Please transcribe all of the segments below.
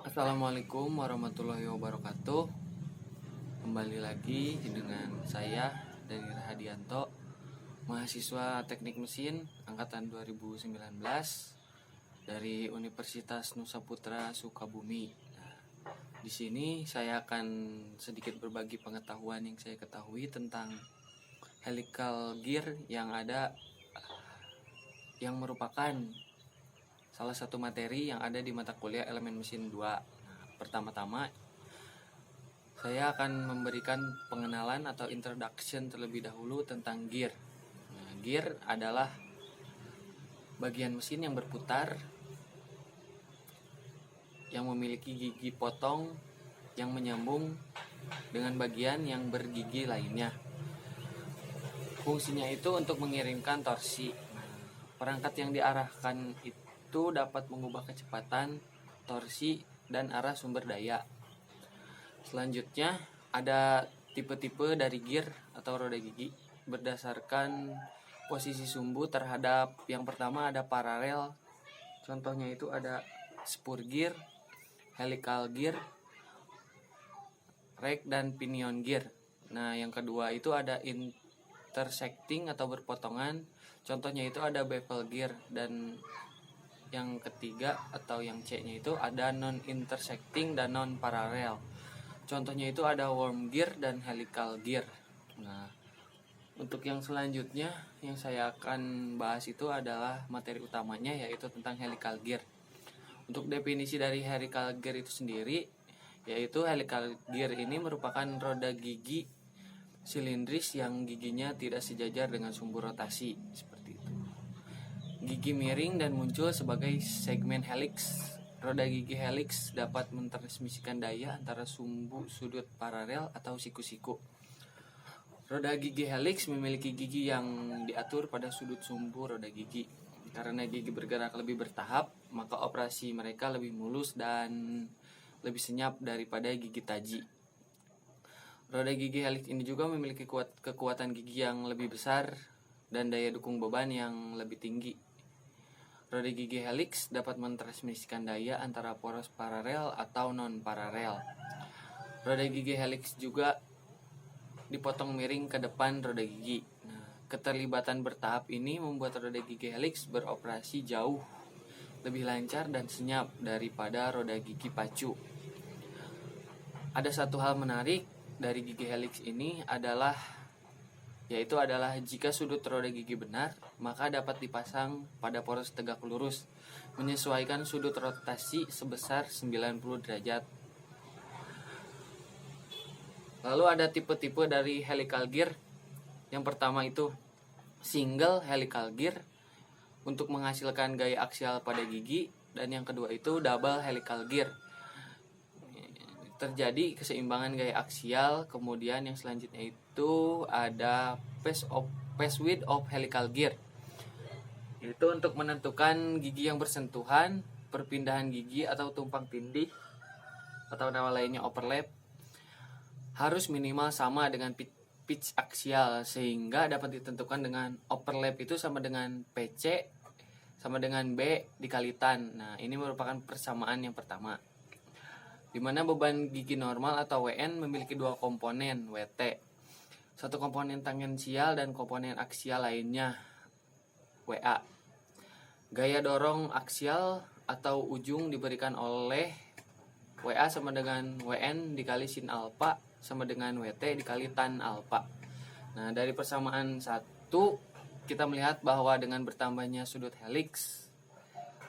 Assalamualaikum warahmatullahi wabarakatuh. Kembali lagi dengan saya Dani Rahadianto, mahasiswa Teknik Mesin angkatan 2019 dari Universitas Nusa Putra Sukabumi. Nah, di sini saya akan sedikit berbagi pengetahuan yang saya ketahui tentang helical gear yang merupakan salah satu materi yang ada di mata kuliah elemen mesin 2. Nah, pertama-tama saya akan memberikan pengenalan atau introduction terlebih dahulu tentang gear. Nah, gear adalah bagian mesin yang berputar yang memiliki gigi potong yang menyambung dengan bagian yang bergigi lainnya. Fungsinya itu untuk mengirimkan torsi. Perangkat yang diarahkan itu dapat mengubah kecepatan, torsi, dan arah sumber daya. Selanjutnya ada tipe-tipe dari gear atau roda gigi berdasarkan posisi sumbu terhadap yang pertama ada paralel. Contohnya itu ada spur gear, helical gear, rack, dan pinion gear. Nah, yang kedua itu ada intersecting atau berpotongan. Contohnya itu ada bevel gear, dan yang ketiga atau yang C-nya itu ada non-intersecting dan non-parallel. Contohnya itu ada worm gear dan helical gear. Nah, untuk yang selanjutnya yang saya akan bahas itu adalah materi utamanya, yaitu tentang helical gear. Untuk definisi dari helical gear itu sendiri, yaitu helical gear ini merupakan roda gigi silindris yang giginya tidak sejajar dengan sumbu rotasi, seperti itu. Gigi miring dan muncul sebagai segmen helix. Roda gigi helix dapat mentransmisikan daya antara sumbu sudut paralel atau siku-siku. Roda gigi helix memiliki gigi yang diatur pada sudut sumbu roda gigi. Karena gigi bergerak lebih bertahap, maka operasi mereka lebih mulus dan lebih senyap daripada gigi taji. Roda gigi helix ini juga memiliki kekuatan gigi yang lebih besar dan daya dukung beban yang lebih tinggi. Roda gigi helix dapat mentransmisikan daya antara poros paralel atau non-paralel. Roda gigi helix juga dipotong miring ke depan roda gigi. Nah, keterlibatan bertahap ini membuat roda gigi helix beroperasi jauh lebih lancar dan senyap daripada roda gigi pacu. Ada satu hal menarik dari gigi helix ini yaitu adalah jika sudut roda gigi benar, maka dapat dipasang pada poros tegak lurus menyesuaikan sudut rotasi sebesar 90 derajat. Lalu ada tipe-tipe dari helical gear. Yang pertama itu single helical gear untuk menghasilkan gaya aksial pada gigi, dan yang kedua itu double helical gear. Terjadi keseimbangan gaya aksial. Kemudian yang selanjutnya itu ada phase width of helical gear. Itu untuk menentukan gigi yang bersentuhan, perpindahan gigi atau tumpang tindih atau nama lainnya overlap harus minimal sama dengan pitch aksial, sehingga dapat ditentukan dengan overlap itu sama dengan PC sama dengan B dikali tan. Nah, ini merupakan persamaan yang pertama, di mana beban gigi normal atau WN memiliki dua komponen WT, satu komponen tangensial dan komponen aksial lainnya WA. Gaya dorong aksial atau ujung diberikan oleh WA sama dengan WN dikali sin alfa sama dengan WT dikali tan alfa. Nah, dari persamaan satu kita melihat bahwa dengan bertambahnya sudut helix,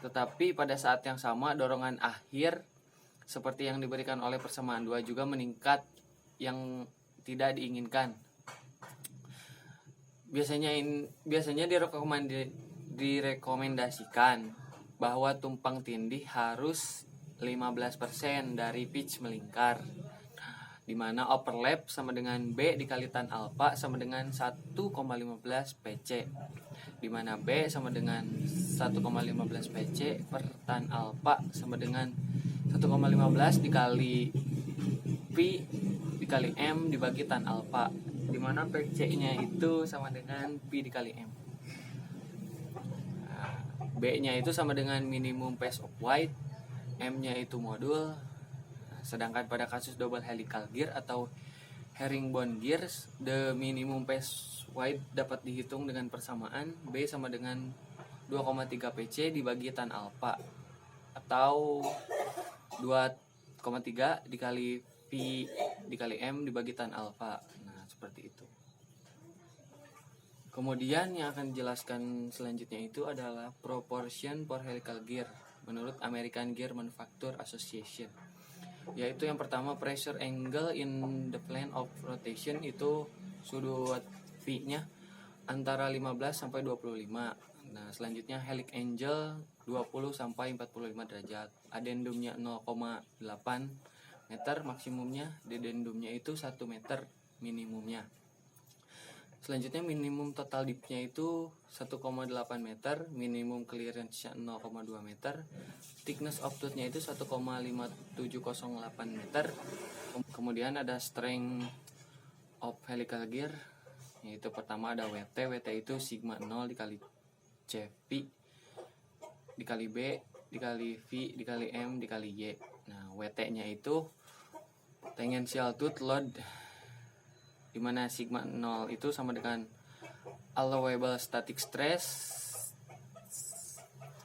tetapi pada saat yang sama dorongan akhir seperti yang diberikan oleh persamaan 2 juga meningkat yang tidak diinginkan. Biasanya direkomendasikan bahwa tumpang tindih harus 15% dari pitch melingkar, di mana overlap sama dengan B dikali tan alfa sama dengan 1,15 PC, di mana B sama dengan 1,15 PC per tan alfa sama dengan 1,15 dikali P dikali M dibagi tan alfa, di mana PC-nya itu sama dengan P dikali M. B-nya itu sama dengan minimum pace of width, M-nya itu modul. Sedangkan pada kasus double helical gear atau herringbone gears, the minimum phase wide dapat dihitung dengan persamaan B sama dengan 2,3 PC dibagi tan alpha atau 2,3 dikali V dikali M dibagi tan alpha. Nah, seperti itu. Kemudian yang akan dijelaskan selanjutnya itu adalah proportion for helical gear menurut American Gear Manufacturer Association. Yaitu yang pertama pressure angle in the plane of rotation itu sudut V-nya antara 15 sampai 25. Nah, selanjutnya helix angle 20 sampai 45 derajat. Addendumnya 0,8 meter maksimumnya, dedendumnya itu 1 meter minimumnya. Selanjutnya minimum total dipnya itu 1,8 meter, minimum clearance-nya 0,2 meter, thickness of tooth-nya itu 1,5708 meter. Kemudian ada strength of helical gear, yaitu pertama ada WT itu sigma 0 dikali CV dikali B dikali V dikali M dikali Y. Nah, WT-nya itu tangential tooth load, di mana sigma 0 itu sama dengan allowable static stress,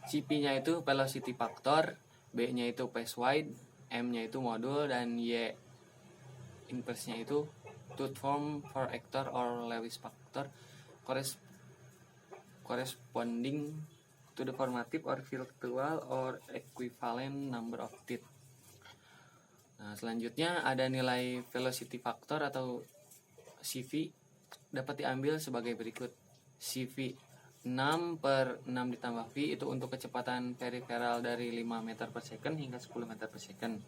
CP-nya itu velocity factor, B-nya itu phase wide, M-nya itu modul, dan Y inverse-nya itu tooth form for actor or Lewis factor corresponding to the formative or virtual or equivalent number of teeth. Nah, selanjutnya ada nilai velocity factor atau CV dapat diambil sebagai berikut. CV 6 per 6 ditambah V itu untuk kecepatan periferal dari 5 meter per second hingga 10 meter per second.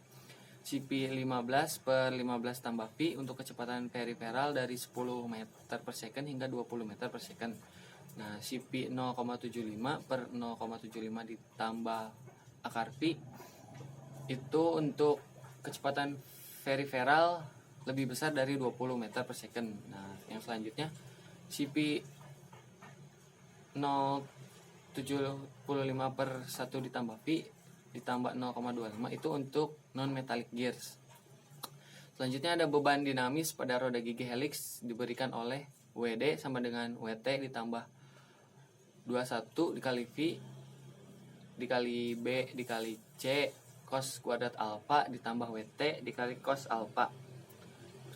CV 15 per 15 tambah V untuk kecepatan periferal dari 10 meter per second hingga 20 meter per second. Nah, CV 0,75 per 0,75 ditambah akar V itu untuk kecepatan periferal lebih besar dari 20 meter per second. Nah, yang selanjutnya CP 0,75 per 1 ditambah V ditambah 0,25 itu untuk non-metallic gears. Selanjutnya ada beban dinamis pada roda gigi helix diberikan oleh WD sama dengan WT ditambah 21 dikali V dikali B dikali C cos kuadrat alpha ditambah WT dikali cos alpha.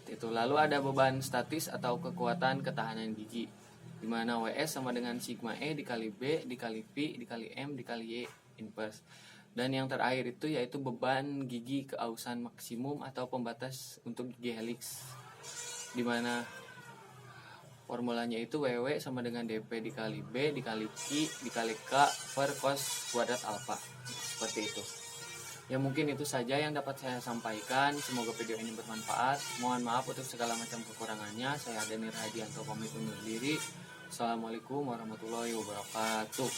Itu lalu ada beban statis atau kekuatan ketahanan gigi, di mana WS sama dengan sigma E dikali B dikali V dikali M dikali Y inverse. Dan yang terakhir itu yaitu beban gigi keausan maksimum atau pembatas untuk gigi helix, di mana formulanya itu WW sama dengan DP dikali B dikali Q dikali K per cos kuadrat alpha. Seperti itu. Ya, mungkin itu saja yang dapat saya sampaikan. Semoga video ini bermanfaat. Mohon maaf untuk segala macam kekurangannya. Saya Denir Hadianto pamit undur diri. Assalamualaikum warahmatullahi wabarakatuh.